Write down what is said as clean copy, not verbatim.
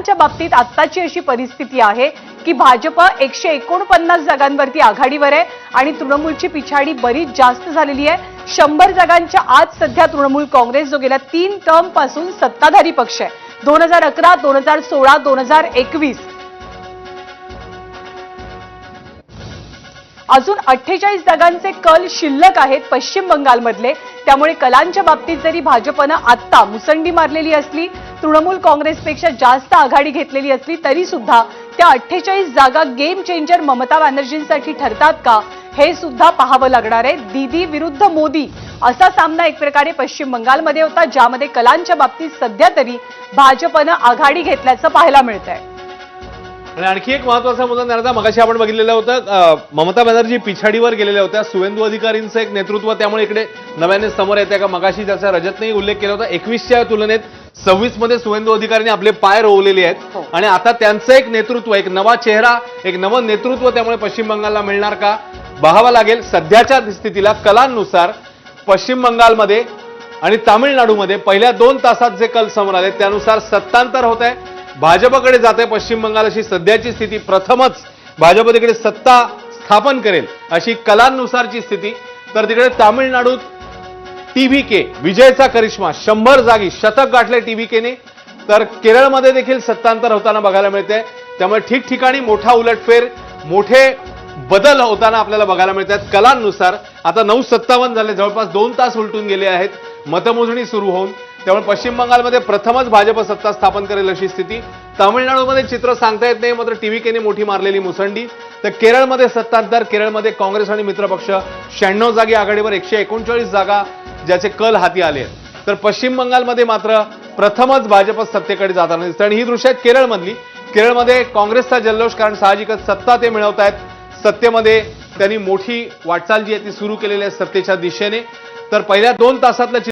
कलांच्या बाबतीत आत्ताची अशी परिस्थिती आहे की भाजप 149 जागांवरती आघाडीवर आहे आणि तृणमूलची पिछाडी बरीच जास्त झालेली आहे. 100 जागांच्या आत सध्या तृणमूल काँग्रेस जो गेल्या 3 टर्म पासून सत्ताधारी पक्ष आहे. 2011, 2016, 2021 अजून 48 जागांचे कल शिल्लक आहेत पश्चिम बंगालमधले. त्यामुळे कलांच्या बाबतीत जरी भाजपनं आत्ता मुसंडी मारलेली असली, तृणमूल काँग्रेसपेक्षा जास्त आघाडी घेतलेली असली तरी सुद्धा त्या 48 जागा गेम चेंजर ममता बॅनर्जींसाठी ठरतात का हे सुद्धा पाहावं लागणार आहे. दीदी विरुद्ध मोदी असा सामना एक प्रकारे पश्चिम बंगालमध्ये होता, ज्यामध्ये कलांच्या बाबतीत सध्या तरी भाजपनं आघाडी घेतल्याचं पाहायला मिळतंय. आणि आणखी एक महत्त्वाचा मुद्दा निर्णय मगाशी आपण बघितलेलं होतं, ममता बॅनर्जी पिछाडीवर गेलेल्या होत्या. सुवेंदू अधिकारींचं एक नेतृत्व त्यामुळे इकडे नव्याने समोर येते का. मगाशी त्याचा रजतनेही उल्लेख केला होता. 21च्या तुलनेत 26 मध्ये सुवेंदू अधिकारींनी आपले पाय रोवलेले आहेत आणि आता त्यांचं एक नेतृत्व, एक नवा चेहरा, एक नवं नेतृत्व त्यामुळे पश्चिम बंगालला मिळणार का पाहावं लागेल. सध्याच्या स्थितीला कलांनुसार पश्चिम बंगालमध्ये आणि तामिळनाडूमध्ये पहिल्या 2 तासात जे कल समोर आले त्यानुसार सत्तांतर होत आहे. भाजपकडे जाते पश्चिम बंगाल अशी सध्याची स्थिती. प्रथमच भाजप तिकडे सत्ता स्थापन करेल अशी कलांनुसारची स्थिती. तर तिकडे तामिळनाडूत टीव्हीके विजयचा करिश्मा, 100 जागी शतक गाठले टीव्हीकेने. तर केरळमध्ये देखील सत्तांतर होताना बघायला मिळते. त्यामुळे ठिकठिकाणी मोठा उलटफेर, मोठे बदल होताना आपल्याला बघायला मिळतात कलांनुसार. आता 9:57 झाले, जवळपास 2 तास उलटून गेले आहेत मतमोजणी सुरू होऊन. त्यामुळे पश्चिम बंगालमध्ये प्रथमच भाजप सत्ता स्थापन करेल अशी स्थिती. तामिळनाडूमध्ये चित्र सांगता येत नाही, मात्र टीव्हीकेने मोठी मारलेली मुसंडी. तर केरळमध्ये सत्तांतर, केरळमध्ये काँग्रेस आणि मित्रपक्ष 96 जागी आघाडीवर, 139 जागा ज्याचे कल हाती आले आहेत. तर पश्चिम बंगालमध्ये मात्र प्रथमच भाजप सत्तेकडे जाताना दिसतं आणि ही दृश्य आहेत केरळमधली. केरळमध्ये काँग्रेसचा जल्लोष, कारण साहजिकच सत्ता ते मिळवत आहेत. सत्तेमध्ये त्यांनी मोठी वाटचाल जी आहे ती सुरू केलेली आहे सत्तेच्या दिशेने. तर पहिल्या 2 तासातलं